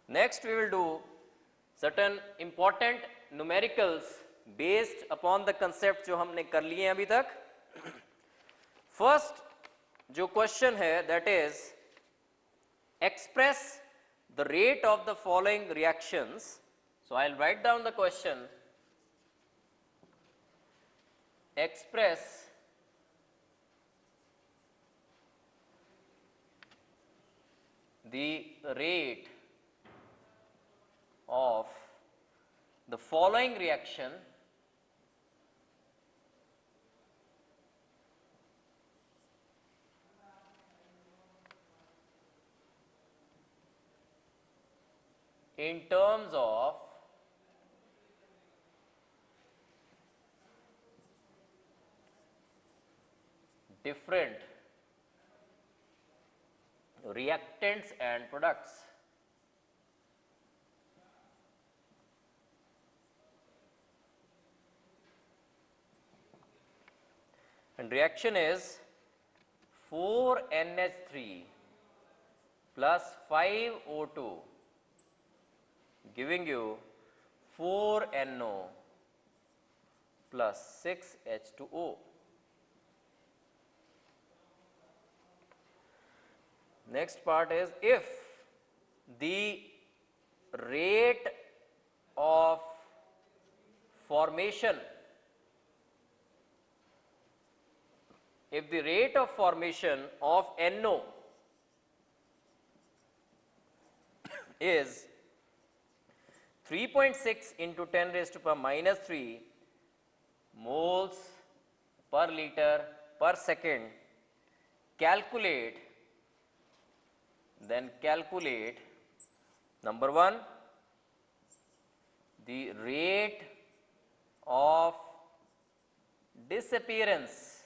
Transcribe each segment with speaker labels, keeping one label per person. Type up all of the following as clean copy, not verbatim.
Speaker 1: Next we will do certain important numericals based upon the concept जो हमने कर लिए हैं अभी तक. First जो question है that is express the rate of the following reactions. So I'll write down the question. Express the rate of the following reaction in terms of different reactants and products. And reaction is 4NH3 plus 5O2 giving you 4NO plus 6H2O. Next part is if the rate of formation of NO is 3.6 into 10 raised to power minus 3 moles per liter per second, calculate number 1 the rate of disappearance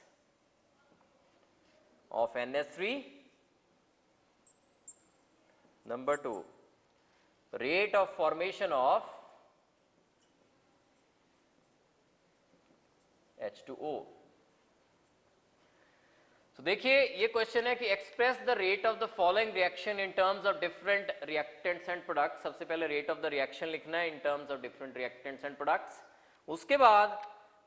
Speaker 1: of NH3, number 2 rate of formation of H2O. तो देखिए ये question है कि express the rate of the following reaction in terms of different reactants and products. सबसे पहले rate of the reaction लिखना है in terms of different reactants and products. उसके बाद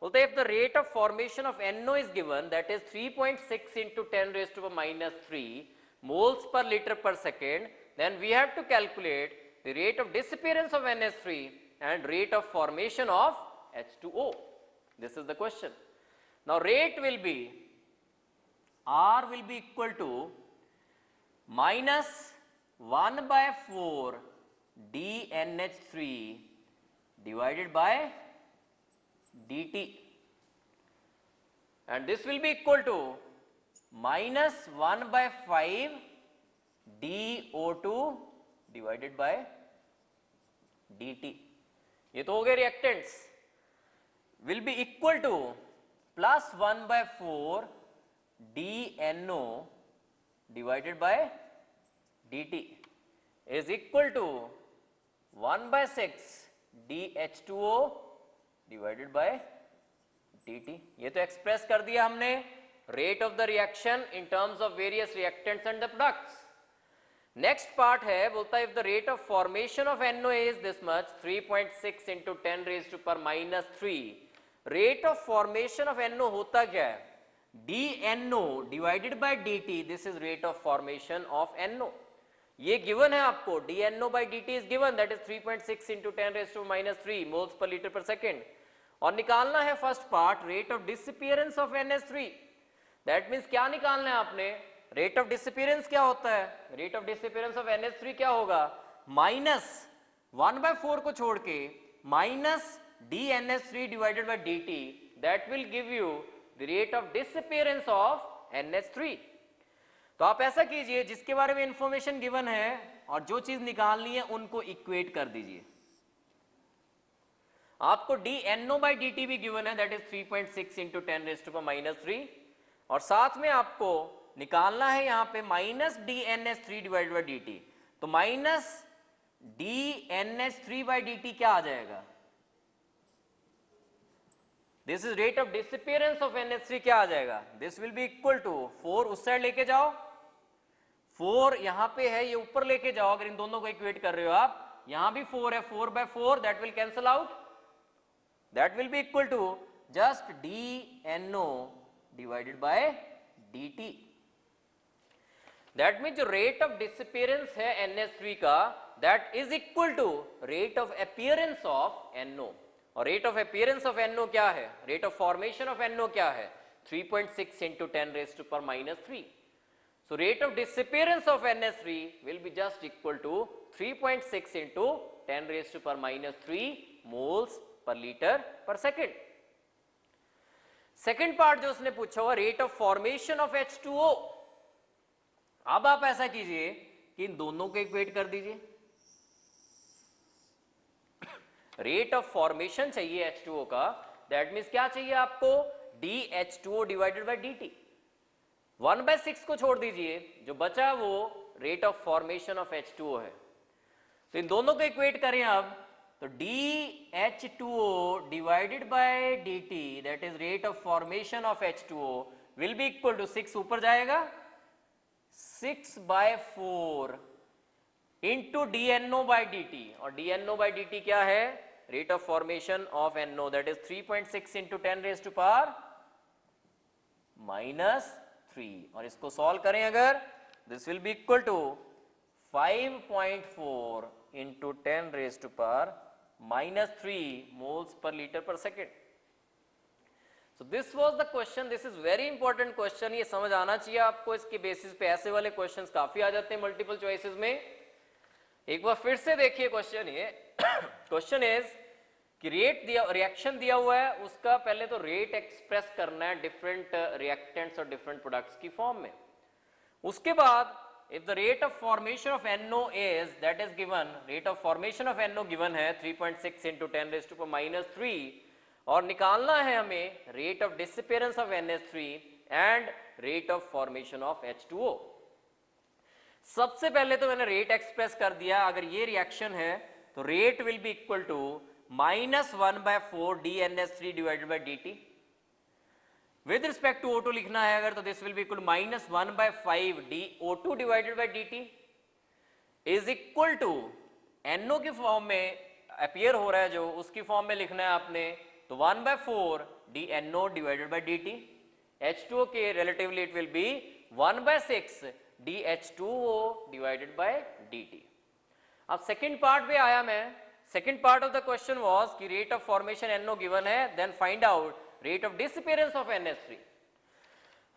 Speaker 1: बोलते हैं if the rate of formation of NO is given that is 3.6 into 10 raised to minus 3 moles per liter per second, then we have to calculate the rate of disappearance of NH3 and rate of formation of H2O. This is the question. Now rate will be R will be equal to minus 1 by 4 dNH3 divided by dt, and this will be equal to minus 1 by 5 dO2 divided by dt. ये तो हो गए reactants. Will be equal to plus 1 by 4 dNO divided by dt is equal to 1 by 6 dH2O divided by dt. ये तो express कर दिया हमने rate of the reaction in terms of various reactants and the products. Next part है बोलता है if the rate of formation of NO is this much 3.6 into 10 raised to power minus 3. Rate of formation of NO होता क्या है? dNO divided by dt. This is rate of formation of NO. ये given है आपको dNO by dt is given, that is 3.6 into 10 raised to minus 3 moles per liter per second. और निकालना है first part rate of disappearance of NH3. That means क्या निकालना है आपने? रेट ऑफ डिसअपीयरेंस क्या होता है? Rate of disappearance of NH3 क्या होगा? माइनस 1/4 को छोड़ के minus dNH3 divided by dt. That will give you the rate of disappearance of NH3. तो आप ऐसा कीजिए जिसके बारे में इंफॉर्मेशन गिवन है और जो चीज निकालनी है उनको इक्वेट कर दीजिए. आपको dNO by dt भी गिवन है, that is 3.6 into 10 raised to minus 3, और साथ में आपको निकालना है यहां पे minus dNH3 divided by dt. तो माइनस dNH3 by dt क्या आ जाएगा? This is rate of disappearance of NH3 क्या आ जाएगा? This will be equal to 4 उस साइड लेके जाओ, 4 यहां पे है, ये ऊपर लेके जाओ अगर इन दोनों को इक्वेट कर रहे हो आप, यहां भी 4 है, 4 by 4 that will cancel out, that will be equal to just dNO divided by dt। That mean जो रेट ऑफ डिसअपियरेंस है NH3 का that is equal to rate of appearance of NO। और rate of appearance of NO क्या है, rate of formation of NO क्या है, 3.6 into 10 raised to power minus 3। So rate of disappearance of NH3 will be just equal to 3.6 into 10 raised to power minus 3 moles per liter per second। Second part जो उसने पूछा हुआ rate of formation of H2O। अब आप ऐसा कीजिए कि इन दोनों को इक्वेट कर दीजिए, रेट ऑफ फॉर्मेशन चाहिए H2O का, दैट मीन्स क्या चाहिए आपको, dH2O डिवाइडेड बाय dt। 1/6 को छोड़ दीजिए, जो बचा वो rate of formation of H2O है। तो इन दोनों को इक्वेट करें अब, तो dH2O divided by dt that is rate of formation of H2O will be equal to 6 ऊपर जाएगा 6/4 इंटू dNO बाय dt। और dNO बाय dt क्या है, rate of formation of NO that is 3.6 into 10 raise to power -3। और इसको solve करें अगर, this will be equal to 5.4 into 10 raise to power -3 moles per litre per second. So this was the question, this is very important question, ये समझ आना चाहिए आपको। इसके बेसिस पे ऐसे वाले क्वेश्चंस काफी आ जाते हैं मल्टीपल चॉइसेस में। एक बार फिर से देखिए क्वेश्चन, ये क्वेश्चन इज कि रेट दिया, रिएक्शन दिया हुआ है, उसका पहले तो रेट एक्सप्रेस करना है डिफरेंट रिएक्टेंट्स और डिफरेंट प्रोडक्ट्स की फॉर्म में। उसके बाद if the rate of formation of NO is that is given, rate of formation of NO given है 3.6 into 10 raised to power -3, और निकालना है हमें rate of disappearance of NH3 and rate of formation of H2O। सबसे पहले तो मैंने rate express कर दिया, अगर ये रिएक्शन है तो rate will be equal to -1/4 dNH3 divided by dt। With respect to O2 लिखना है अगर, तो this will be equal to -1/5 dO2 divided by dt is equal to NO की फॉर्म में अपीयर हो रहा है जो, उसकी फॉर्म में लिखना है आपने, तो 1/4 dNO divided by dt। H2O के relatively it will be 1/6 dH2O divided by dt। अब सेकेंड पार्ट पे आया मैं, second part of the question was कि rate of formation NO given है, then find out rate of disappearance of NH3।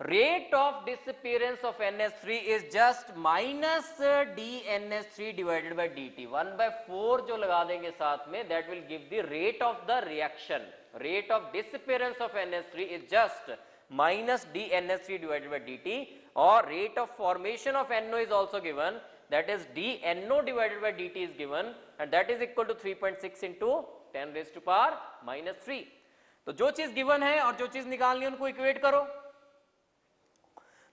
Speaker 1: rate of disappearance of NH3 is just minus dNH3 divided by dt। 1/4 जो लगा देंगे साथ में, that will give the rate of the reaction। rate of disappearance of NH3 is just minus dNH3 divided by dt, और rate of formation of NO is also given, that is dNO divided by dt is given, and that is equal to 3.6 into 10 raised to power -3। तो जो चीज given है और जो चीज निकालनी है उनको इक्वेट करो,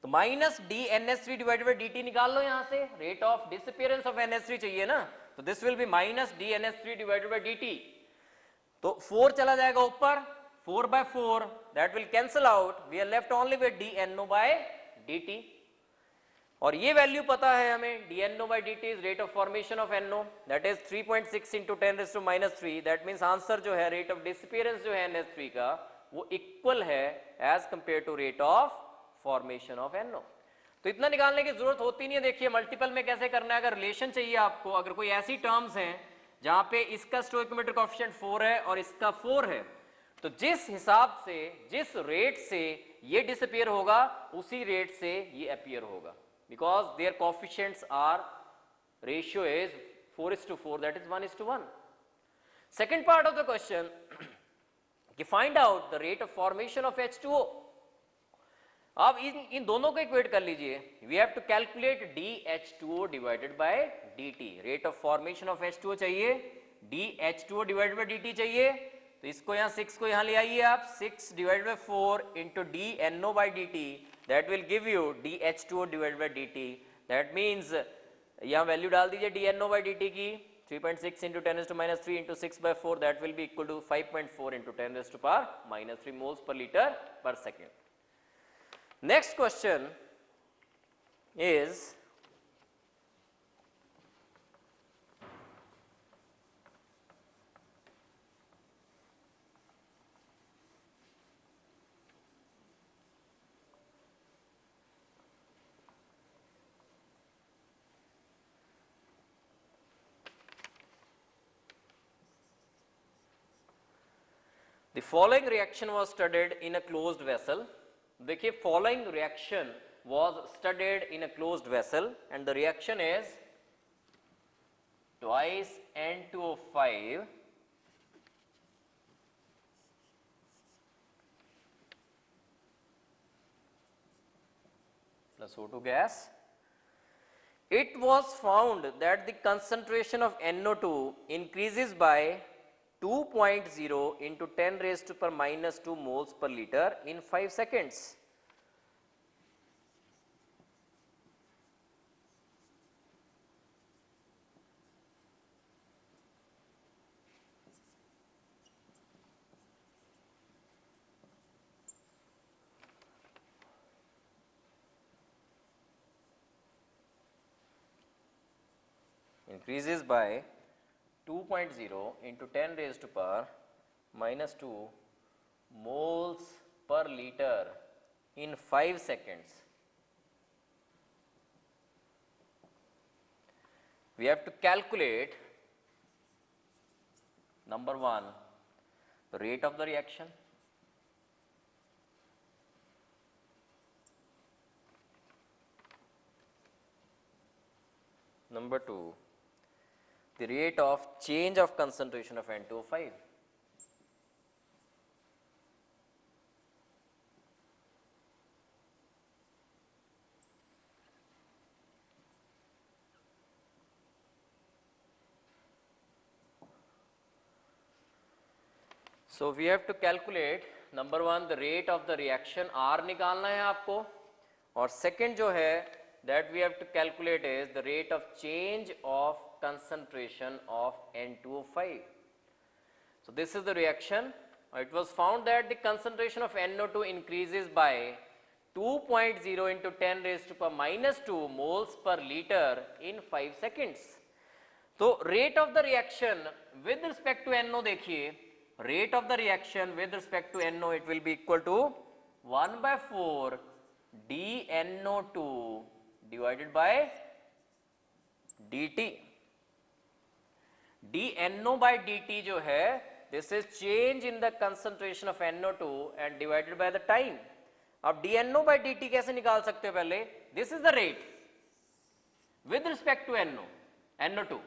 Speaker 1: तो -dNH3 डिवाइडेड बाय dt निकाल लो यहां से, rate of disappearance of NH3 चाहिए ना, तो this will be -dNH3 divided by dt। तो 4 चला जाएगा ऊपर, 4/4 that will cancel out, we are left only with dNO by dt। और ये वैल्यू पता है हमें, dNO by dt is rate of formation of NO, that is 3.6 into 10 raised to -3। that means answer जो है rate of disappearance जो है NH3 का वो इक्वल है as compared to rate of formation of NO। तो इतना निकालने की जरूरत होती नहीं है। देखिए मल्टीपल में कैसे करना है, अगर रिलेशन चाहिए आपको, अगर कोई ऐसी टर्म्स हैं जहां पे इसका स्टोइकोमेट्रिक कोएफिशिएंट 4 है और इसका 4 है, तो जिस हिसाब से, जिस रेट से ये डिसअपियर होगा उसी रेट से ये अपीयर होगा, because their coefficients are, ratio is 4:4, that is 1:1। second part of the question कि find out the rate of formation of H2O। अब इन दोनों को इक्वेट कर लीजिए, we have to calculate dH2O divided by dt। rate of formation of H2O चाहिए, dH2O divided by dt चाहिए, तो इसको यहाँ 6 को यहाँ ले आइए आप, 6 divided by 4 into dNO by dt, that will give you dH2O divided by dt। that means यहाँ वैल्यू डाल दीजिए dNO by dt की, 3.6 into 10 raised to -3 into 6/4, that will be equal to 5.4 into 10 raised to power -3 moles per liter per second। next question is The following reaction was studied in a closed vessel. देखिए following reaction was studied in a closed vessel and the reaction is twice N2O5 plus O2 gas. It was found that the concentration of NO2 increases by 2.0 into 10 raised to power minus 2 moles per liter in 5 seconds. Increases by 2.0 into 10 raised to power minus 2 moles per liter in 5 seconds. We have to calculate, number 1, the rate of the reaction. Number 2, the rate of change of concentration of N2O5. So we have to calculate, number 1, the rate of the reaction, R निकालना है आपको, और second जो है that we have to calculate is the rate of change of concentration of N2O5. So this is the reaction. It was found that the concentration of NO2 increases by 2.0 into 10 raised to power minus 2 moles per liter in 5 seconds. So rate of the reaction with respect to NO देखिए, rate of the reaction with respect to NO, it will be equal to 1 by 4 dNO2 divided by dt. dNO by dt जो है, this is change in the concentration of NO2 and divided by the time. अब dNO by dt कैसे निकाल सकते हैं पहले? This is the rate with respect to NO2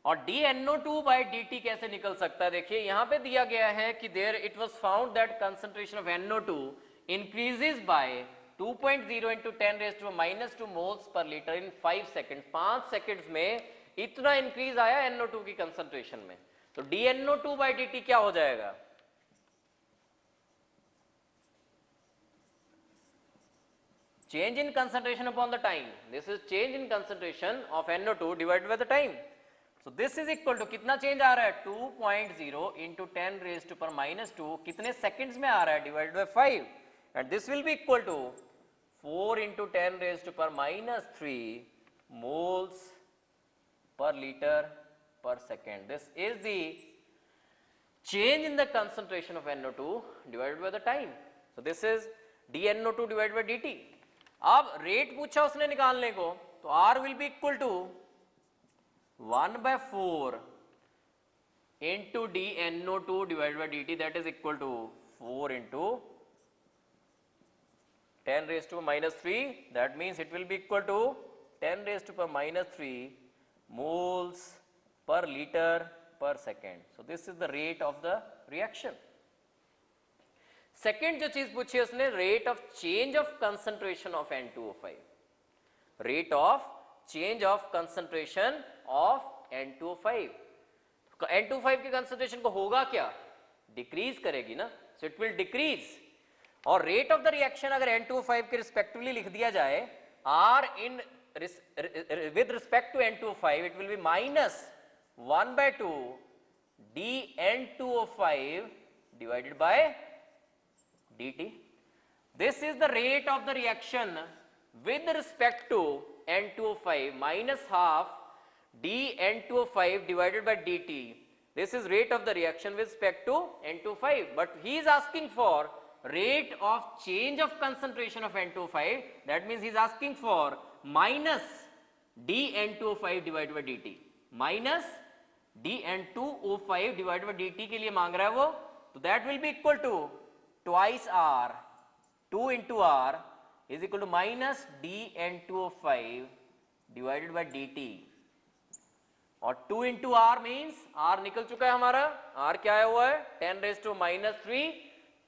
Speaker 1: और dNO2 by dt कैसे निकल सकता है? देखिए यहाँ पे दिया गया है कि there it was found that concentration of NO2 increases by 2.0 into 10 raised to minus 2 moles per liter in 5 seconds. 5 seconds में इतना इंक्रीज आया NO2 की कंसंट्रेशन में, तो dNO2 by dt क्या हो जाएगा? Change in concentration upon the time. This is change in concentration of NO2 divided by the time. So this is equal to कितना चेंज आ रहा है? 2.0 into 10 raised to power minus 2 कितने seconds में आ रहा है? divided by 5 and this will be equal to 4 into 10 raised to power minus 3 moles per liter per second. This is the change in the concentration of NO2 divided by the time. So this is dNO2 divided by dt. अब rate पूछा उसने निकालने को, तो R will be equal to 1 by 4 into dNO2 divided by dt, that is equal to 4 into 10 raised to minus 3, that means it will be equal to 10 raised to minus 3 moles per liter per second. So this is the rate of the reaction. Second जो चीज पूछी है उसने, rate of change of concentration of N2O5. Rate of change of concentration of N2O5. N2O5 की concentration को होगा क्या? Decrease करेगी ना, so it will decrease. और rate of the reaction अगर N2O5 के respectively लिख दिया जाए, R in with respect to N2O5, it will be minus 1 by 2 dN2O5 divided by dt. This is the rate of the reaction with respect to N2O5 minus half dN2O5 divided by dt. This is rate of the reaction with respect to N2O5, but he is asking for rate of change of concentration of N2O5, that means he is asking for minus dN2O5 divided by dt. Minus dN2O5 divided by dt के लिए मांग रहा है वो तो that will be equal to twice R, 2 into r is equal to minus dN2O5 divided by dt, और 2 into r means r निकल चुका है हमारा, r क्या आया हुआ है 10 raised to minus 3,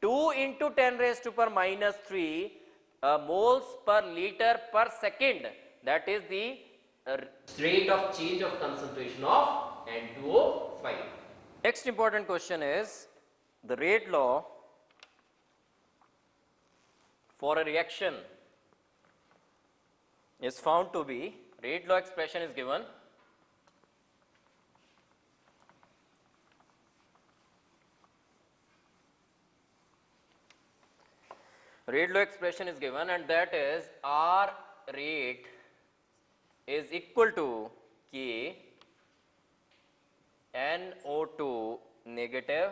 Speaker 1: 2 into 10 raised to power minus 3 moles per liter per second, that is the rate of change of concentration of N2O5. Next important question is the rate law for a reaction is found to be, rate law expression is given, rate law expression is given, and that is R rate is equal to K NO2 negative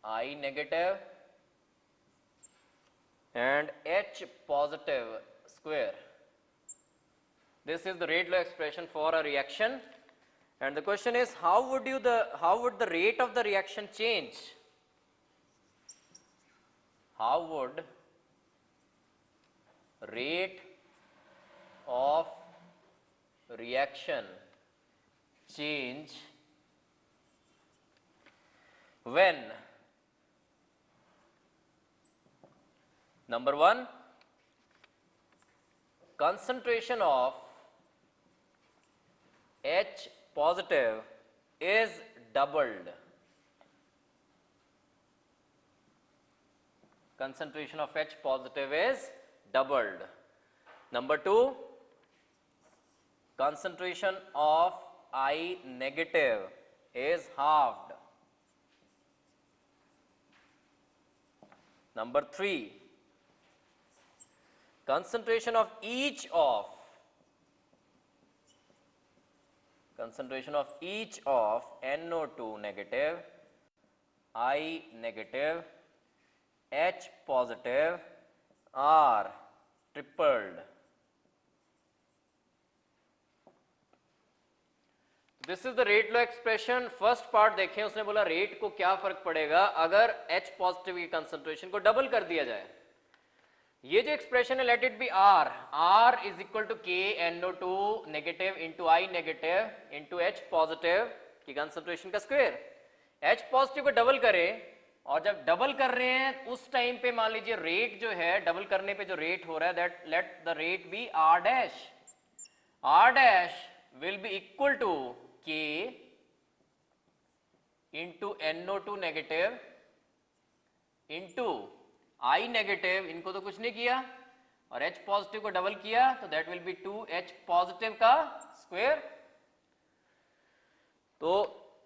Speaker 1: I negative and H positive square. This is the rate law expression for a reaction, and the question is how would the rate of the reaction change? How would rate of reaction change when number 1, concentration of H positive is doubled. Concentration of H positive is doubled. Number 2, concentration of I negative is halved. Number 3, concentration of each of NO2 negative, I negative, H positive are tripled. This is the rate law expression. First part देखें, उसने बोला rate को क्या फर्क पड़ेगा अगर H positive की concentration को डबल कर दिया जाए. ये जो एक्सप्रेशन है let it be R is equal to K NO2 negative into I negative into H positive की कंसंट्रेशन का स्क्वायर. H पॉजिटिव को डबल करें, और जब डबल कर रहे हैं उस टाइम पे मान लीजिए रेट जो है डबल करने पे जो रेट हो रहा है that let the rate be R dash. R dash will be equal to K into NO2 negative into I negative, इनको तो कुछ नहीं किया, और H पॉजिटिव को डबल किया तो that will B 2H positive का स्क्वायर. तो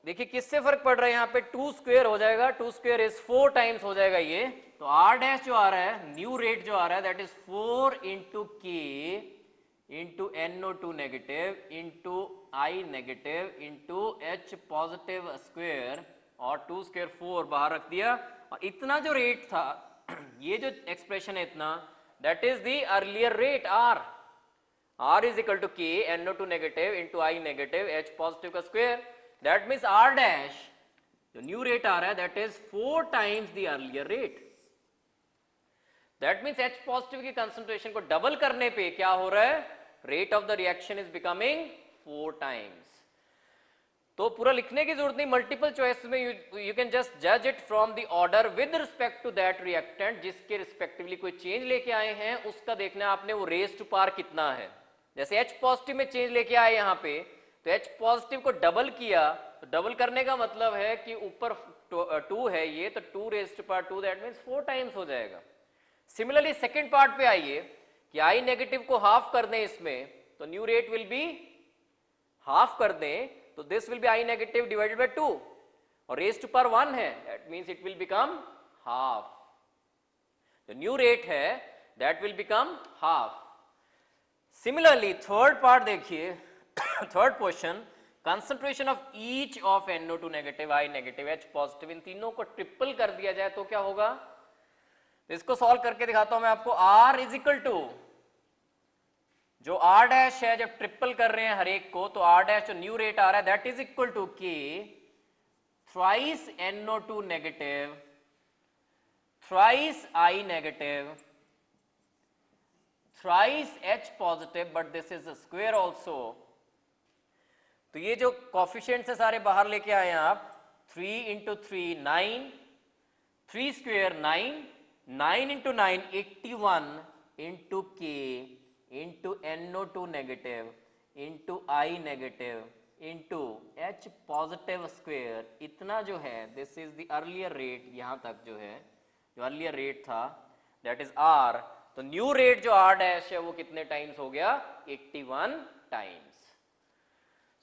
Speaker 1: देखिए किससे फर्क पड़ रहा है, यहाँ पे 2 स्क्वायर हो जाएगा, 2 स्क्वायर इज 4 टाइम्स हो जाएगा ये. तो R डैश जो आ रहा है, न्यू रेट जो आ रहा है that is 4 into K into NO2 negative into I negative into H positive square, और 2 स्क्वायर 4 बाहर रख दिया, और इतना जो रेट था ये जो एक्सप्रेशन है इतना, that is the earlier rate R is equal to K NO2 negative into I negative H positive का square. That means R dash जो न्यू रेट आ रहा है that is 4 times the earlier rate. That means H positive की concentration को double करने पे क्या हो रहा है, rate of the reaction is becoming 4 times. तो पूरा लिखने की जरूरत नहीं, मल्टीपल चॉइस में यू कैन जस्ट जज it from the order with respect to that reactant जिसके रिस्पेक्टिवली कोई चेंज लेके आए हैं, उसका देखना आपने वो रेज टू पावर कितना है. जैसे H पॉजिटिव में चेंज लेके आए यहाँ पे, तो H पॉजिटिव को डबल किया, तो डबल करने का मतलब है कि ऊपर 2 है ये, तो 2 raise to power 2 that means 4 times हो जाएगा. सिमिलरली सेकेंड पार्ट पे आइए कि I नेगेटिव को हाफ कर दें इसमें, तो new rate will be half कर दें, तो this will be I negative divided by 2, और रेज टू पावर 1 है that means it will become half. जो न्यू रेट है that will become half. Similarly third part देखिए, third question, concentration of each of NO2 negative I negative H positive, इन तीनों को triple कर दिया जाए तो क्या होगा. इसको सॉल्व करके दिखाता हूं मैं आपको. R इज इक्वल टू जो R डैश है, जब ट्रिपल कर रहे हैं हर एक को, तो R डैश जो न्यू रेट आ रहा है that is equal to K thrice NO2 negative, thrice I negative, thrice H positive, but this is a square also. तो ये जो कोफिशिएंट्स है सारे बाहर लेके आए हैं आप. 3 into 3 9, 3 square 9, 9 into 9 81 into K into NO2 negative into I negative into H positive square. इतना जो है this is the earlier rate, यहाँ तक जो है जो earlier rate था that is R. तो न्यू रेट जो R डैश है वो कितने टाइम्स हो गया? 81 टाइम्स.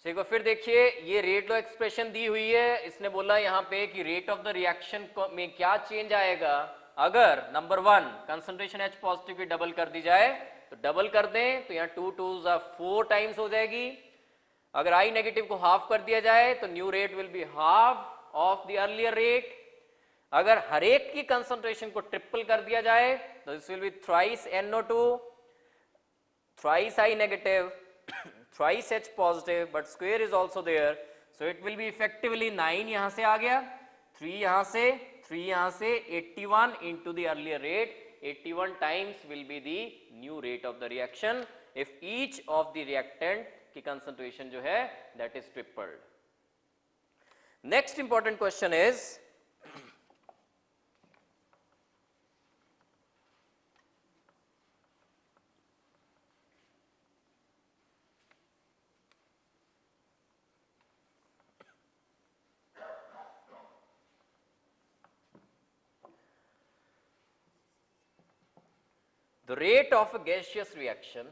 Speaker 1: तो एक बार फिर देखिए, ये रेट लॉ एक्सप्रेशन दी हुई है. इसने बोला यहाँ पे कि रेट ऑफ द रिएक्शन में क्या चेंज आएगा अगर नंबर 1 कंसंट्रेशन H पॉजिटिव की डबल कर दी जाए. तो डबल कर दें तो यहाँ 2 2s 4 टाइम्स हो जाएगी. अगर I नेगेटिव को हाफ कर दिया जाए तो new rate will be half of the earlier rate. अगर हर एक की कंसंट्रेशन को ट्रिपल कर दिया जाए तो this will B thrice NO2, thrice I negative, thrice H positive, but square is also there, so it will be effectively 9 यहाँ से आ गया, 3 यहाँ से, 3 यहाँ से, 81 into the earlier rate. 81 times will be the new rate of the reaction if each of the reactant की concentration जो है that is tripled. Next important question is the rate of a gaseous reaction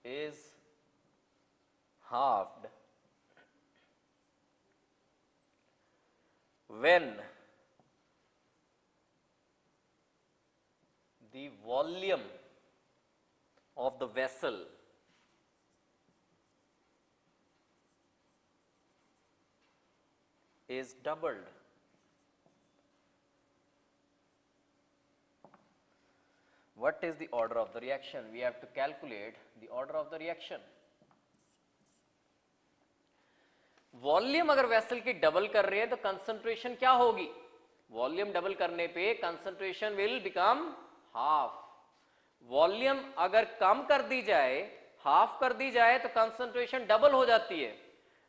Speaker 1: is halved when the volume of the vessel is doubled. What is the order of the reaction? We have to calculate the order of the reaction. Volume अगर vessel की double कर रहे हैं तो concentration क्या होगी? Volume double करने पे concentration will become half. Volume अगर कम कर दी जाए, हाफ कर दी जाए तो कंसंट्रेशन डबल हो जाती है.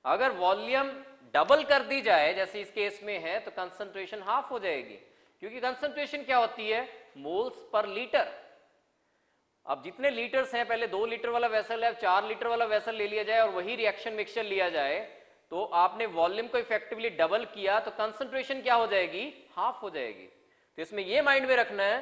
Speaker 1: अगर वॉल्यूम डबल कर दी जाए जैसे इस केस में है तो कंसंट्रेशन हाफ हो जाएगी, क्योंकि कंसंट्रेशन क्या होती है? Moles per litre. अब जितने लीटर्स हैं, पहले 2 लीटर वाला वेसल है, 4 लीटर वाला वेसल ले लिया जाए और वही रिएक्शन मिक्सचर लिया जाए तो आपने वॉल्यूम को इफेक्टिवली डबल किया तो कंसंट्रेशन क्या हो जाएगी? हाफ हो जाएगी. तो इसमें ये माइंड में रखना है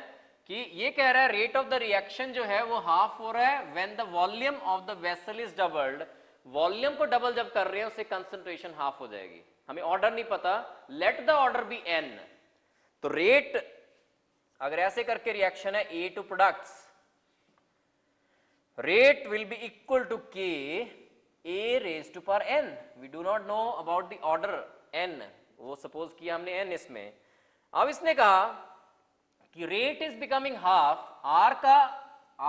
Speaker 1: कि ये कह रहा है रेट ऑफ द रिएक्शन जो है वो हाफ हो रहा है when the volume of the vessel is doubled. Volume को डबल जब कर रहे हैं उससे कंसंट्रेशन हाफ हो जाएगी. हमें ऑर्डर नहीं पता, let the order be n. तो रेट अगर ऐसे करके रिएक्शन है A2 products, rate will be equal to K A raised to power n. We do not know about the order n. वो सपोज किया हमने n इसमें. अब इसने कहा कि rate is becoming half, R का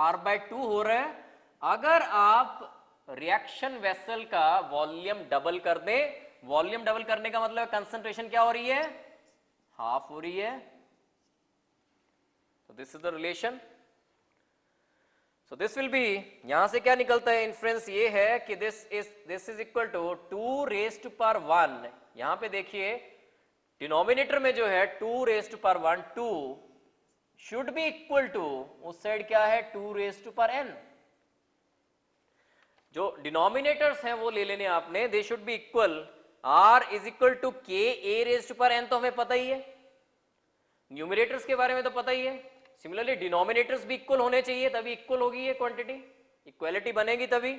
Speaker 1: R/2 हो रहा है अगर आप रिएक्शन वेसल का वॉल्यूम डबल कर दें. वॉल्यूम डबल करने का मतलब कंसंट्रेशन क्या हो रही है? हाफ हो रही है. तो this is the relation. So this will be, यहां से क्या निकलता है? इन्फ्रेंस ये है कि this is equal to 2 raise to power 1. यहां पे देखिए डिनोमिनेटर में जो है 2 raise to power 1 2 should be equal to, उस साइड क्या है? 2 रेज़ टू पावर n. जो डिनोमिनेटर्स हैं वो ले लेने आपने, they should be equal. R is equal to K A raise to power n तो हमें पता ही है, न्यूमरेटर्स के बारे में तो पता ही है. सिमिलरली डिनोमिनेटर्स भी इक्वल होने चाहिए, तभी इक्वल होगी ये क्वांटिटी, इक्वालिटी बनेगी तभी.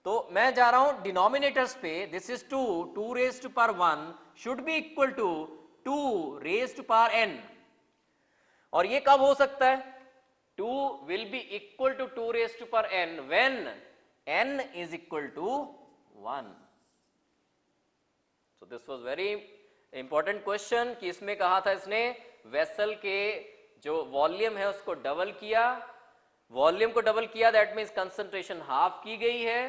Speaker 1: तो मैं जा रहा हूं डिनोमिनेटर्स पे. This is 2 raise to power 1 should be equal to 2 raise to power n. और ये कब हो सकता है? 2 will be equal to 2 raise to power n when n is equal to 1. So this was very important question कि इसमें कहा था इसने वेसल के जो वॉल्यूम है उसको डबल किया, वॉल्यूम को डबल किया दैट मीन्स कंसंट्रेशन हाफ की गई है,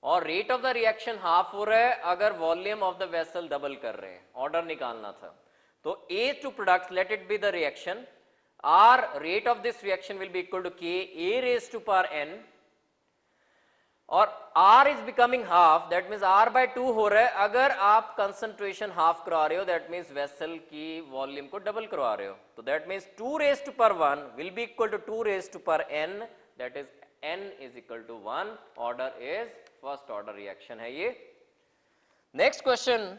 Speaker 1: और rate of the reaction half हो रहा है अगर volume of the vessel double कर रहे हैं, ऑर्डर निकालना था। तो A to products, let it be the reaction, R rate of this reaction will be equal to K A raise to power N, और R is becoming half, that means R by 2 हो रहा है अगर आप concentration half करवा रहे हो, that means vessel की वॉल्यूम को डबल करवा रहे हो। तो that means 2 raise to power 1 will be equal to 2 raise to power N, that is N is equal to 1, order is first order reaction है ये। Next question,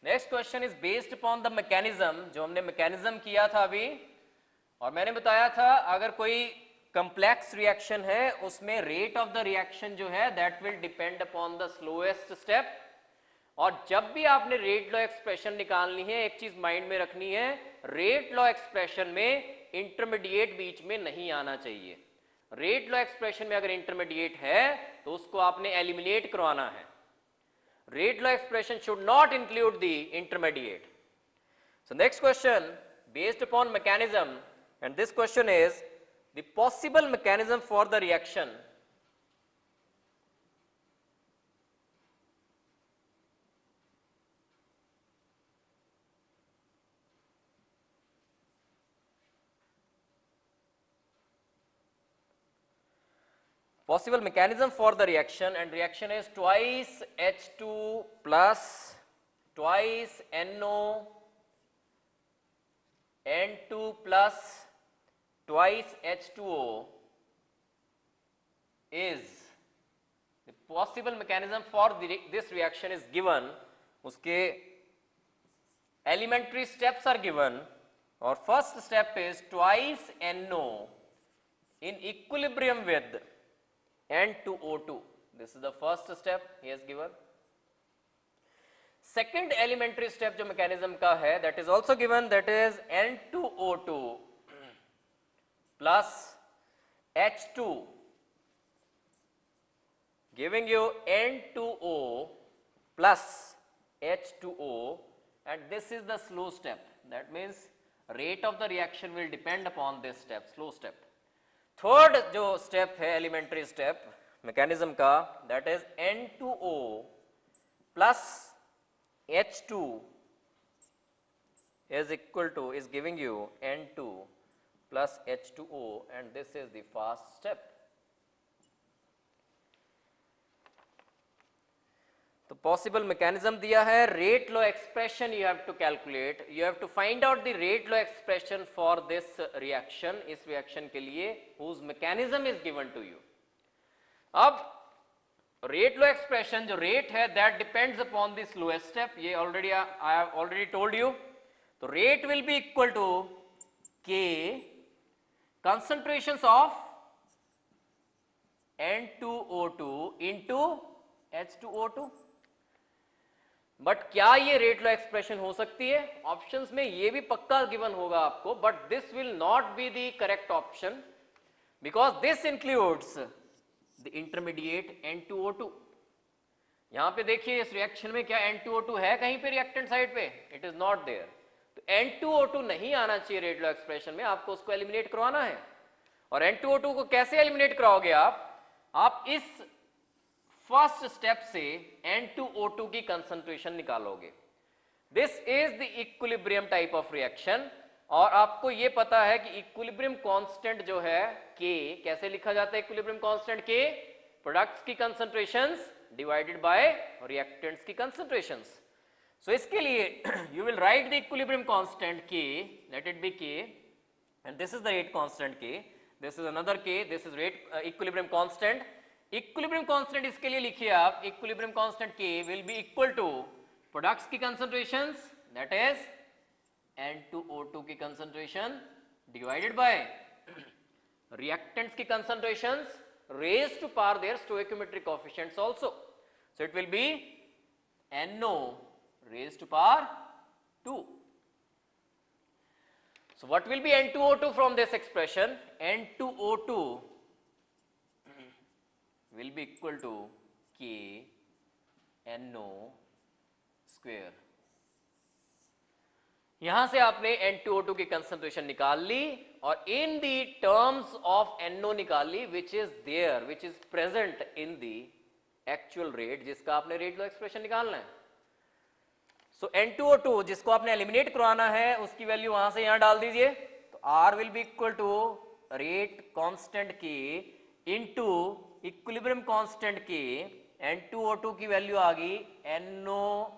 Speaker 1: next question is based upon the mechanism, जो हमने mechanism किया था अभी, और मैंने बताया था अगर कोई कंप्लेक्स रिएक्शन है उसमें रेट ऑफ द रिएक्शन जो है that will depend upon the slowest step, और जब भी आपने रेट लॉ एक्सप्रेशन निकालनी है एक चीज माइंड में रखनी है, रेट लॉ एक्सप्रेशन में इंटरमीडिएट बीच में नहीं आना चाहिए। रेट लॉ एक्सप्रेशन में अगर इंटरमीडिएट है तो उसको आपने एलिमिनेट करवाना है। Rate law expression should not include the intermediate. So next question based upon mechanism, and this question is the possible mechanism for the reaction for the reaction, and reaction is twice H2 plus twice NO N2 plus twice H2O is the possible mechanism for this reaction is given, उसके elementary steps are given, और first step is twice NO in equilibrium with N2O2. This is the first step he has given. Second elementary step जो mechanism का है that is also given, that is N2O2 plus H2 giving you N2O plus H2O, and this is the slow step, that means rate of the reaction will depend upon this step, slow step. Third जो step है elementary step mechanism का, that is N2O plus H2 is equal to, is giving you N2 plus H2O, and this is the fast step. तो possible mechanism दिया है, rate law expression you have to calculate, you have to find out the rate law expression for this reaction, इस reaction के लिए whose mechanism is given to you. अब rate law expression जो rate है that depends upon the slowest step, ये already I have already told you. तो rate will be equal to K concentrations of N2O2 into H2O2. But क्या ये rate law expression हो सकती है? Options में ये भी पक्का गिवन होगा आपको, but this will not be the correct option because this includes the intermediate N2O2. यहां पे देखिए इस रिएक्शन में क्या N2O2 है कहीं पे रिएक्टेंट साइड पे? It is not there. तो N2O2 नहीं आना चाहिए रेट लॉ एक्सप्रेशन में, आपको उसको एलिमिनेट करवाना है. और N2O2 को कैसे एलिमिनेट कराओगे आप इस फर्स्ट स्टेप से N2O2 की कंसंट्रेशन निकालोगे. This is the equilibrium type of reaction, और आपको ये पता है कि इक्विलिब्रियम कांस्टेंट जो है K, कैसे लिखा जाता है इक्विलिब्रियम कांस्टेंट K? प्रोडक्ट्स की कंसंट्रेशंस डिवाइडेड बाय रिएक्टेंट्स की कंसंट्रेशंस. सो इसके लिए you will write the equilibrium constant K, let it be K, and this is the rate constant K, this is another K, this is rate equilibrium constant. Equilibrium constant इसके लिए लिखिए आप, equilibrium constant K will be equal to products की concentrations that is N2O2 की concentration divided by reactants की concentrations raised to power their stoichiometric coefficients also. So it will be NO raised to power 2. So what will be N2O2 from this expression? N2O2 will be equal to K NO square. यहां से आपने N2O2 की concentration निकाल ली और in the terms of NO निकाल ली which is there, which is present in the actual rate, जिसका आपने रेट लॉ एक्सप्रेशन निकालना है. सो N2O2 जिसको आपने एलिमिनेट करवाना है उसकी वैल्यू वहां से यहां डाल दीजिए. तो R will be equal to rate constant के इनटू इक्विलिब्रियम कांस्टेंट के. N2O2 की वैल्यू आ गई NO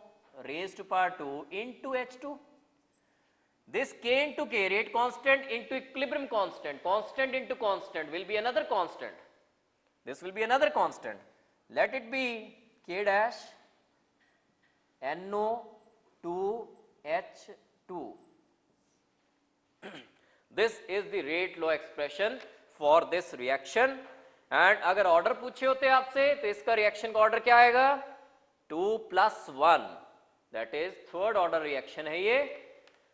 Speaker 1: raised to power 2 into H2. This K into K, rate constant into equilibrium constant, constant into constant will be another constant. This will be another constant. Let it be K dash NO2H2. This is the rate law expression for this reaction. And अगर order पूछे होते आपसे तो इसका reaction का order क्या आएगा? 2+1, that is third order reaction है ये.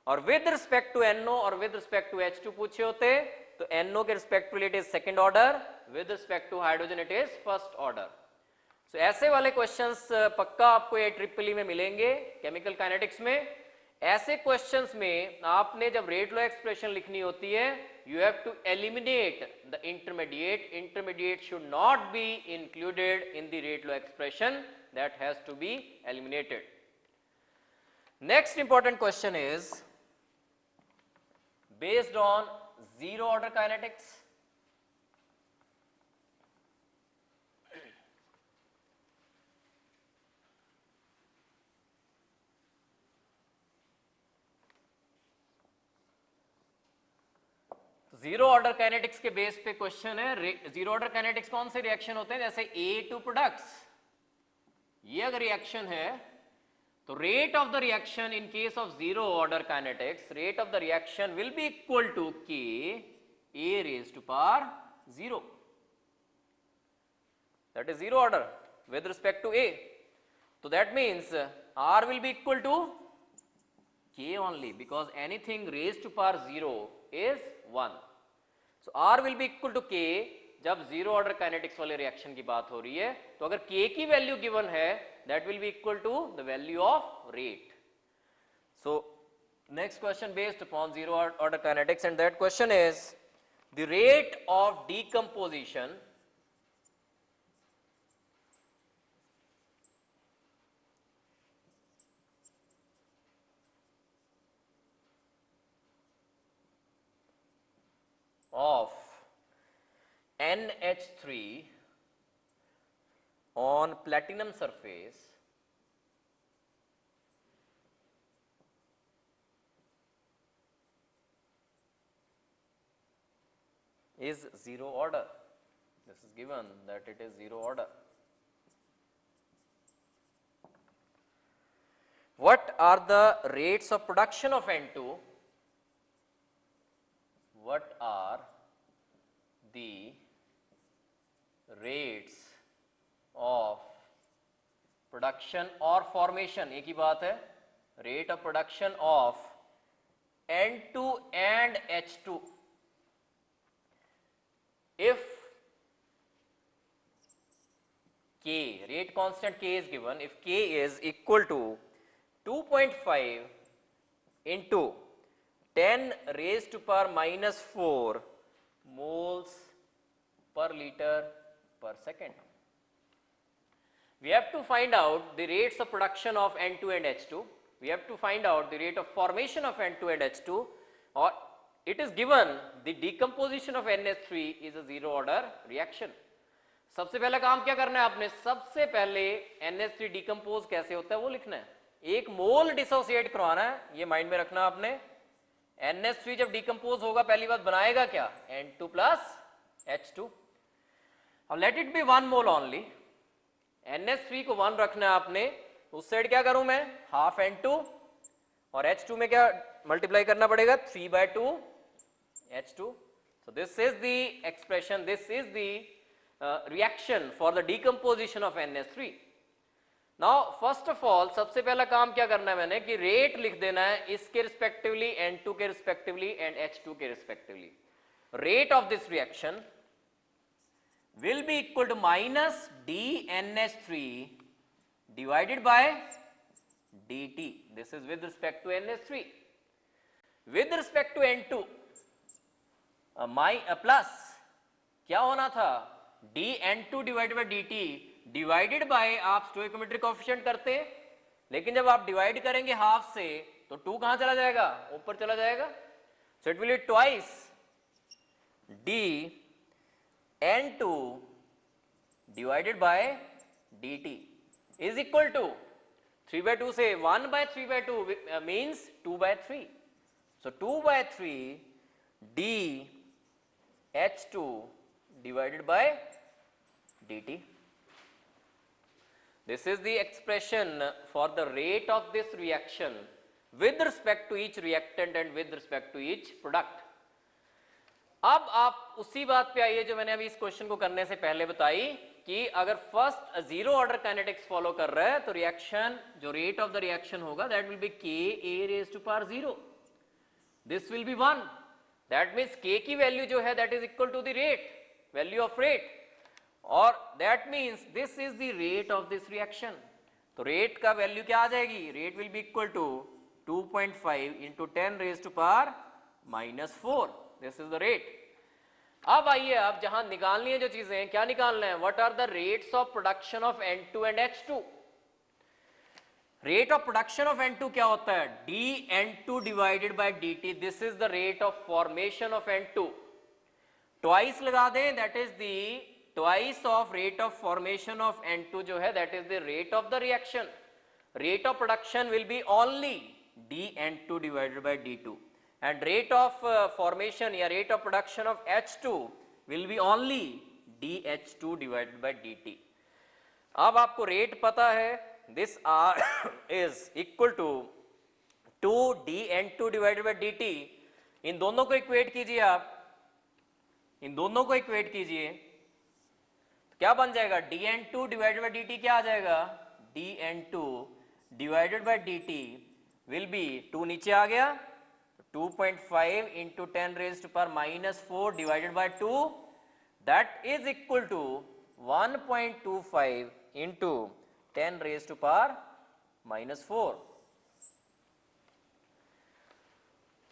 Speaker 1: और विद रिस्पेक्ट टू NO और विद रिस्पेक्ट टू H2 पूछे होते तो NO के respect to it is second order, with respect to hydrogen it is first order. So ऐसे वाले क्वेश्चंस पक्का आपको ये ट्रिपल में मिलेंगे केमिकल काइनेटिक्स में. ऐसे क्वेश्चंस में आपने जब रेट लॉ एक्सप्रेशन लिखनी होती है, you have to eliminate the intermediate. Intermediate should not be included in the rate law expression, that has to be eliminated. Next important question is based on zero order kinetics. Zero order kinetics के base पे question है. Zero order kinetics कौन से reaction होते हैं? जैसे A2 products, ये अगर रिएक्शन है तो rate of the reaction in case of zero order kinetics, rate of the reaction will be equal to K A raised to power 0. That is zero order with respect to A. So that means R will be equal to K only, because anything raised to power 0 is 1. So R will be equal to K जब zero order kinetics वाले reaction की बात हो रही है. तो अगर K की वैल्यू गिवन है, that will be equal to the value of rate. So next question based upon zero order kinetics, and that question is the rate of decomposition of NH3 on platinum surface is zero order. This is given that it is zero order. What are the rates of production of N2? What are the rates of production or formation? एक ही बात है. Rate of production of N2 and H2 if K, rate constant K is given, if K is equal to 2.5 into 10 raised to power minus 4 moles per liter per second. We have to find out the rates of production of N2 and H2. We have to find out the rate of formation of N2 and H2, or it is given the decomposition of NH3 is a zero order reaction. सबसे पहला काम क्या करना है आपने? सबसे पहले NH3 decompose कैसे होता है वो लिखना है. एक मोल डिसोसिएट करवाना है, ये माइंड में रखना आपने. NH3 जब डिकम्पोज होगा पहली बात बनाएगा क्या? N2 plus H2. अब late it B 1 mole only. NH3 को 1 रखना है आपने. उस साइड क्या करूं मैं? हाफ N2 और H2 में क्या मल्टीप्लाई करना पड़ेगा? 3/2 H2. So this is the expression, this is the reaction for the decomposition of NH3. Now first of all सबसे पहला काम क्या करना है मैंने कि रेट लिख देना है इसके रिस्पेक्टिवली, N2 के रिस्पेक्टिवली एंड H2 के respectively. Rate of this reaction will be equal to minus dNH3 divided by dt. This is with respect to NH3. With respect to N2 plus क्या होना था, dN2 divided by dt divided by, आप stoichiometric coefficient करते, लेकिन जब आप divide करेंगे half से तो 2 कहां चला जाएगा, ऊपर चला जाएगा. So it will be twice dN2 divided by dt is equal to 3/2 से 1/3/2 means 2/3. So 2/3 dH2 divided by dt. This is the expression for the rate of this reaction with respect to each reactant and with respect to each product. अब आप उसी बात पे आइए जो मैंने अभी इस क्वेश्चन को करने से पहले बताई कि अगर first zero order kinetics follow कर रहा है तो रिएक्शन, जो रेट ऑफ द रिएक्शन होगा that will B Ka raised to power 0. This will be 1. That means K की वैल्यू जो है that is equal to the rate, value of rate, और that means this is the rate of this reaction. तो rate का value क्या आ जाएगी, rate will be equal to 2.5 into 10 raised to power minus 4. This is the rate. अब आइए, अब जहां निकालनी है जो चीजें, क्या निकालना है, what are the rates of production of N2 and H2. Rate of production of N2 क्या होता है, dN2 divided by dt. This is the rate of formation of N2. Twice लगा दें, that is the twice of rate of formation of N2 जो है that is the rate of the reaction. Rate of production will be only dN2 divided by d2 and rate of formation या rate of production of H2 will be only dH2 divided by dt. अब आपको rate पता है, this R is equal to 2 dN2 divided by dt. इन दोनों को equate कीजिए, आप इन दोनों को इक्वेट कीजिए तो क्या बन जाएगा, dN2 divided by dt क्या आ जाएगा, dN2 divided by dt will be 2 नीचे आ गया, 2.5 into 10 raised to power minus 4 divided by 2, that is equal to 1.25 into 10 raised to power minus 4.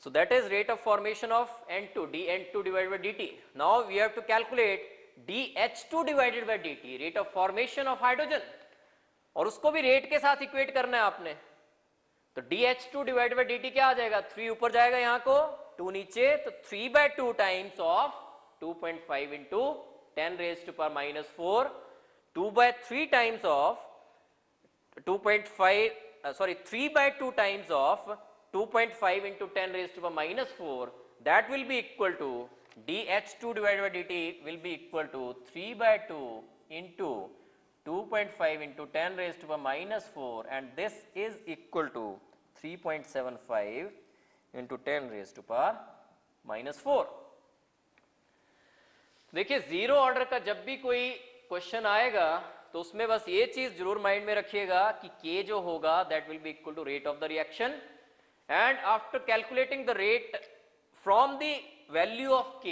Speaker 1: So that is rate of formation of N2, dN2 divided by dt. Now we have to calculate dH2 divided by dt, rate of formation of hydrogen, और उसको भी rate के साथ equate करना है आपने. तो dH2 divided by dt क्या आ जाएगा, 3 ऊपर जाएगा, यहाँ को 2 नीचे, तो 3/2 times of 2.5 into 10 raised to power minus 4, 2/3 times of 3/2 times of 2.5 into 10 raised to power minus 4, that will be equal to dH2 divided by dt will be equal to 3/2 into 2.5 into 10 raised to power minus 4, and this is equal to 3.75 into 10 raised to power minus 4. देखिए, zero order का जब भी कोई question आएगा तो उसमें बस ये चीज जरूर माइंड में रखिएगा कि K जो होगा that will be equal to rate of the reaction, and after calculating the rate from the value of K,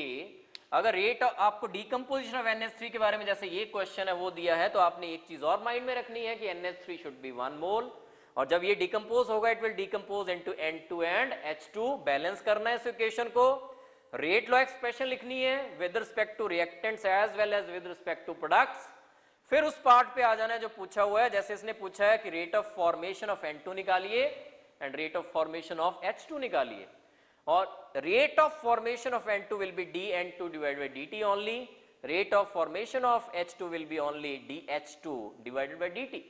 Speaker 1: अगर रेट आपको डीकम्पोजिशन ऑफ NH3 के बारे में जैसे ये क्वेश्चन है वो दिया है, तो आपने एक चीज और माइंड में रखनी है कि NH3 शुड बी 1 मोल, और जब ये डिकम्पोज होगा it will decompose into N2 and H2. Balance करना है इस इक्वेशन को, रेट लॉ एक्सप्रेशन लिखनी है with respect to reactants as well as with respect to products. फिर उस पार्ट पे आ जाना है जो पूछा हुआ है, जैसे इसने पूछा है कि rate of formation of N2 निकालिए and rate of formation of H2 निकालिए, और rate of formation of N2 will be dN2 divided by dt only, rate of formation of H2 will be only dH2 divided by dt.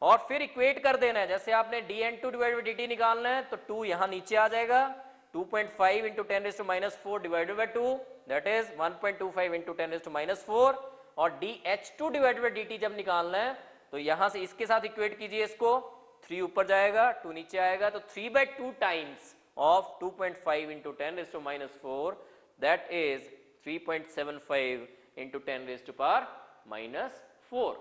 Speaker 1: और फिर equate कर देना है, जैसे आपने dN2 divided by dt निकालना है तो 2 यहां नीचे आ जाएगा, 2.5 into 10 raised to minus 4 divided by 2, that is 1.25 into 10 raised to minus 4, और dH2 divided by dt जब निकालना है तो यहां से इसके साथ इक्वेट कीजिए इसको, 3 ऊपर जाएगा, 2 नीचे आएगा, तो 3/2 times of 2.5 into 10 raised to minus 4, that is 3.75 into 10 raised to power minus 4.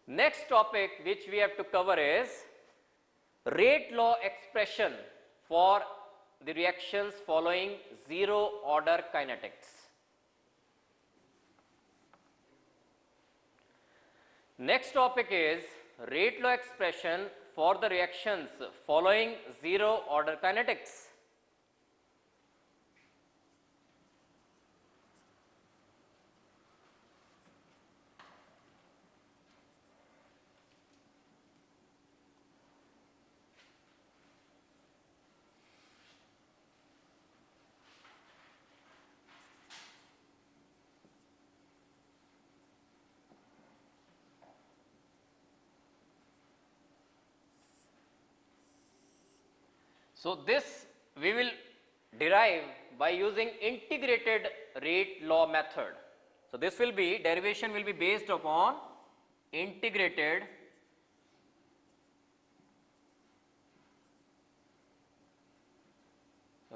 Speaker 1: Next topic which we have to cover is rate law expression for the reactions following zero order kinetics. Next topic is rate law expression for the reactions following zero order kinetics. So this we will derive by using integrated rate law method. So this will be, derivation will be based upon integrated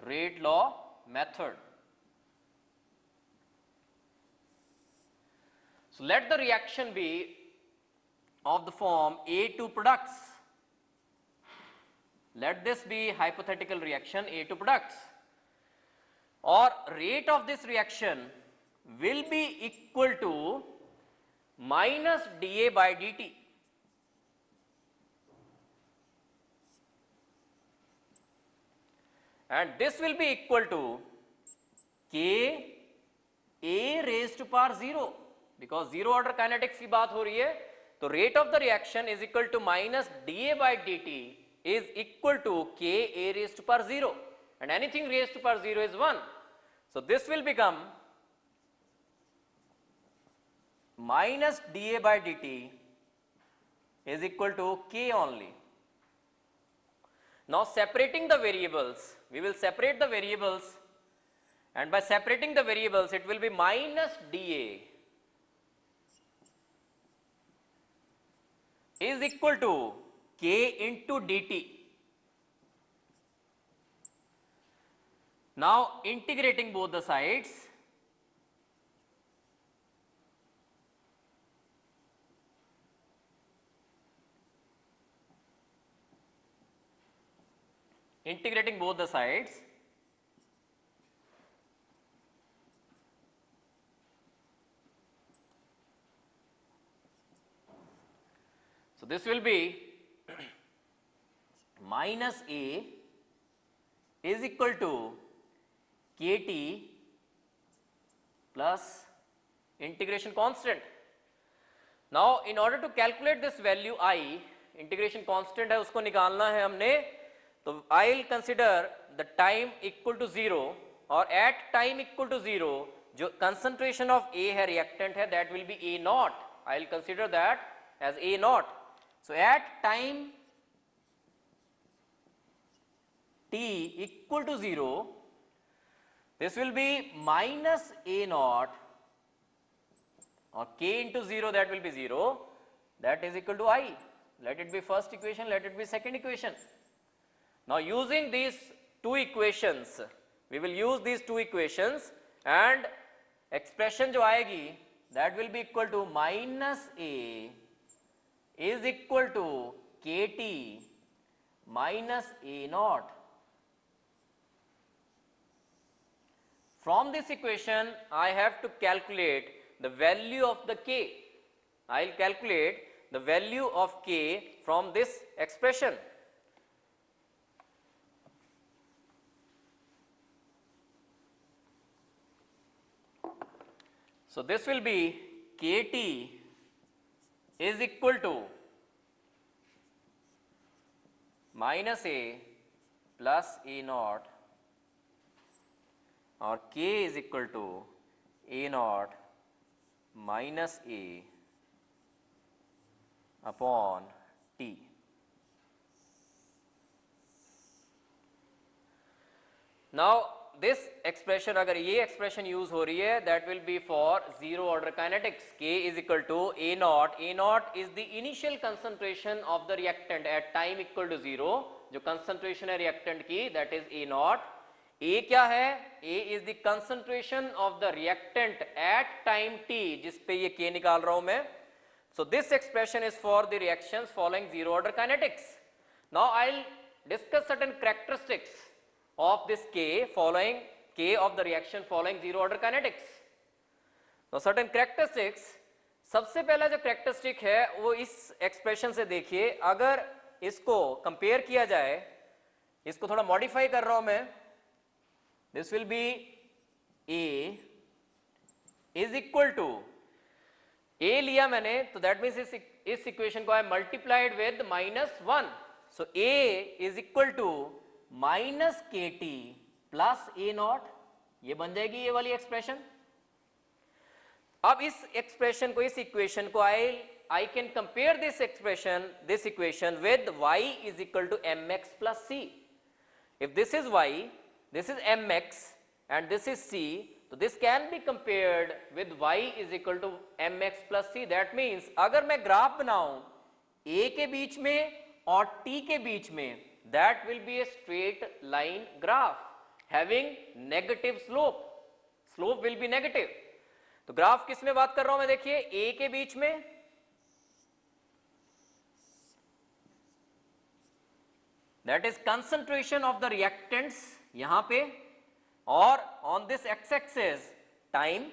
Speaker 1: rate law method. So let the reaction be of the form A2 products. Let this be hypothetical reaction A2 products, or rate of this reaction will be equal to minus dA by dt. And this will be equal to K A raised to power 0, because zero order kinetics की बात हो रही है, तो rate of the reaction is equal to minus dA by dt is equal to K A raised to power 0, and anything raised to power 0 is 1. So this will become minus dA by dt is equal to K only. Now separating the variables, we will separate the variables, and by separating the variables it will be minus dA is equal to K into dt. Now integrating both the sides, so this will be minus A is equal to KT plus integration constant. Now in order to calculate this value I, integration constant है उसको निकालना है हमने, तो I'll consider the time equal to 0, और at time equal to 0 जो concentration of A है reactant है that will be A naught. I'll consider that as A naught. So at time t equal to 0, this will be minus A naught, or K into 0, that will be 0, that is equal to I. Let it be first equation, let it be second equation. Now using these two equations, we will use these two equations, and expression जो आएगी that will be equal to minus A is equal to KT minus A naught. From this equation I have to calculate the value of the K. I will calculate the value of K from this expression. So this will be KT is equal to minus A plus A naught, or K is equal to A naught minus A upon T. Now this expression, अगर ये expression use हो रही है, that will be for zero order kinetics. K is equal to A naught. A naught is the initial concentration of the reactant at time equal to 0. जो concentration है reactant की, that is A naught. A क्या है? A is the concentration of the reactant at time t, जिस पे ये K निकाल रहा हूँ मैं. So this expression is for the reactions following zero order kinetics. Now I'll discuss certain characteristics of this K following K of the reaction following zero order kinetics. Now certain characteristics, सबसे पहला जो characteristic है वो इस expression से देखिए, अगर इसको कंपेयर किया जाए, इसको थोड़ा मॉडिफाई कर रहा हूं मैं, this will be a is equal to, a लिया मैंने तो दैट मीन्स इस इक्वेशन को I multiplied with -1, so a is equal to minus k t plus a naught, ये बन जाएगी ये वाली एक्सप्रेशन। अब इस एक्सप्रेशन को, इस इक्वेशन को I can compare this equation with y is equal to mx plus c। If this is y, this is mx and this is c, so this can be compared with y is equal to mx plus c। that means अगर मैं graph बनाऊं a के बीच में और t के बीच में, that will be a straight line graph having negative slope, slope will be negative। तो graph किस में बात कर रहा हूं मैं, देखिए a के बीच में, that is concentration of the reactants यहां पे, और on this x axis time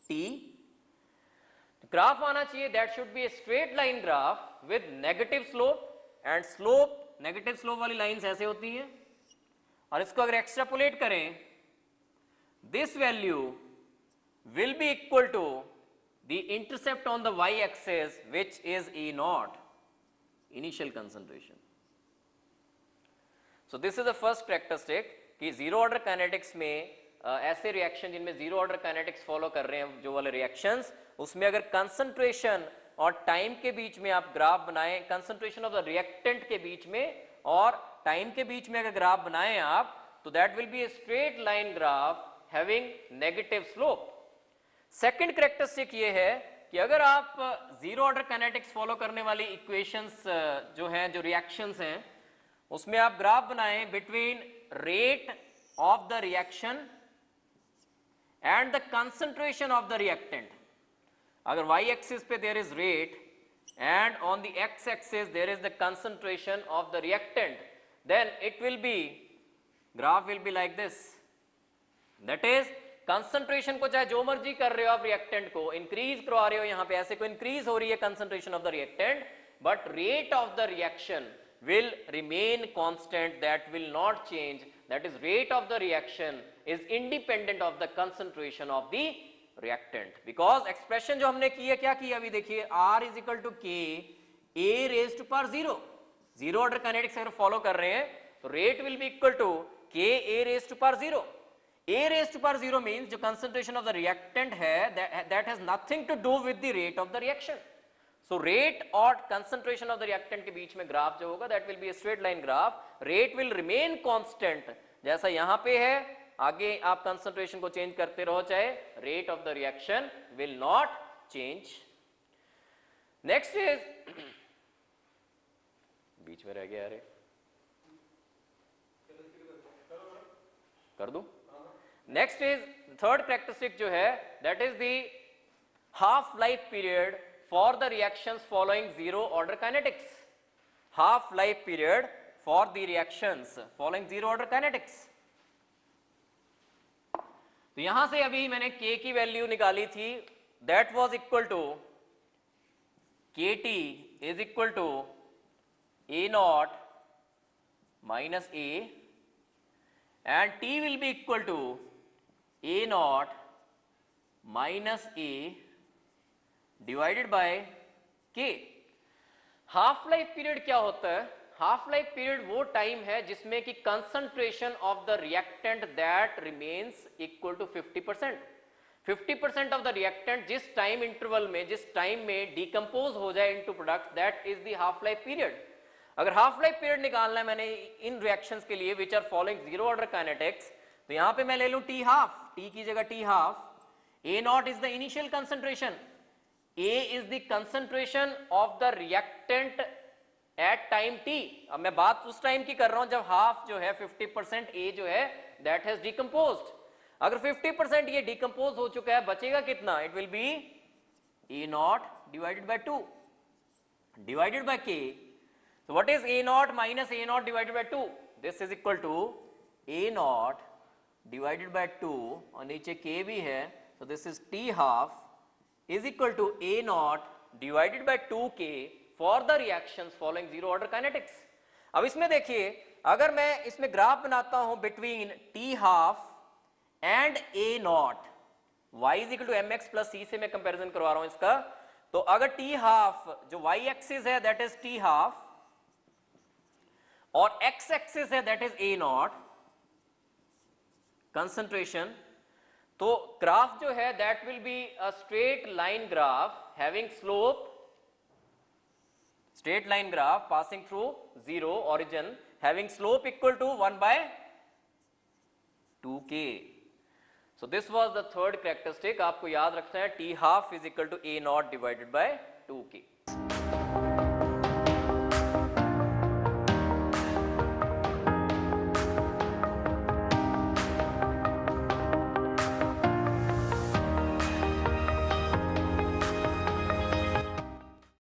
Speaker 1: t। Graph आना चाहिए that should be a straight line graph with negative slope, and slope, negative slope वाली लाइंस ऐसे होती हैं। और इसको अगर एक्सट्रापोलेट करें, this value will be equal to the intercept on the y axis which is a naught, initial concentration. So this is the first characteristic कि zero order kinetics में ऐसे रिएक्शन जिनमें जीरो ऑर्डर काइनेटिक्स फॉलो कर रहे हैं, जो वाले reactions, उसमें अगर कंसंट्रेशन और टाइम के बीच में आप ग्राफ बनाएं, कंसंट्रेशन ऑफ द रिएक्टेंट के बीच में और टाइम के बीच में अगर ग्राफ बनाएं आप, तो that will be a straight line graph having negative slope. Second characteristic ये है कि अगर आप जीरो ऑर्डर काइनेटिक्स फॉलो करने वाली इक्वेशंस जो हैं, जो रिएक्शंस हैं, उसमें आप ग्राफ बनाएं between rate of the reaction and the concentration of the reactant। अगर y axis पे there is rate and on the x axis there is the concentration of the reactant, then it will be, graph will be like this, that is concentration को चाहे जो मर्जी कर रहे हो आप, reactant को increase करवा रहे हो, यहाँ पे ऐसे को increase हो रही है concentration of the reactant, but rate of the reaction will remain constant, that will not change, that is rate of the reaction is independent of the concentration of the reactant। because expression जो हमने की है, क्या की अभी देखिए, r is equal to k a raised to power 0, zero order kinetics अगर follow कर रहे हैं तो rate will be equal to k a raised to power 0। a raised to power 0 means जो concentration of the reactant है, that has nothing to do with the rate of the reaction। So rate और concentration of the reactant के बीच में graph जो होगा, that will be a straight line graph, rate will remain constant जैसा यहाँ पे है, आगे आप concentration को change करते रहो चाहे, rate of the reaction will not change। next is बीच में रह गया, अरे कर दूं। next is third characteristic जो है, that is the half life period for the reactions following zero order kinetics। half life period for the reactions following zero order kinetics। तो यहां से अभी मैंने k की वैल्यू निकाली थी, that was equal to kt is equal to a naught minus a, and t will be equal to a naught minus a divided by k। Half life period क्या होता है? हाफ लाइफ पीरियड वो time है जिसमें कि concentration of the reactant that remains equal to 50%। 50% of the reactant जिस time interval में, जिस टाइम में डिकम्पोज हो जाए into product, that is the half life period. अगर हाफ लाइफ पीरियड निकालना है मैंने इन रिएक्शंस के लिए which are following zero order kinetics, तो यहां पे मैं ले लूं टी हाफ, टी की जगह T half, A not is the initial concentration, A is the concentration of the reactant at time t। अब मैं बात उस टाइम की कर रहा हूं जब हाफ जो है 50% A जो है that has decomposed। अगर 50% ये डिकम्पोज हो चुका है, बचेगा कितना? It will B A naught divided by 2 divided by K। So what is A naught minus A naught divided by 2? This is equal to A naught divided by 2 और नीचे K भी है, so this is T half is equal to a naught divided by 2k for the reactions following zero order kinetics. अब इसमें देखिए, अगर मैं इसमें ग्राफ बनाता हूं between t half and a naught, y is equal to m x plus c से मैं कंपेरिजन करवा रहा हूं इसका, तो अगर t हाफ जो y एक्सिस है दैट इज t हाफ और x एक्सिस है that is a not concentration, तो ग्राफ जो है that will be a straight line graph having slope, straight line graph passing through zero origin having slope equal to 1 by 2k. So this was the third characteristic. आपको याद रखना है t half is equal to a naught divided by 2k.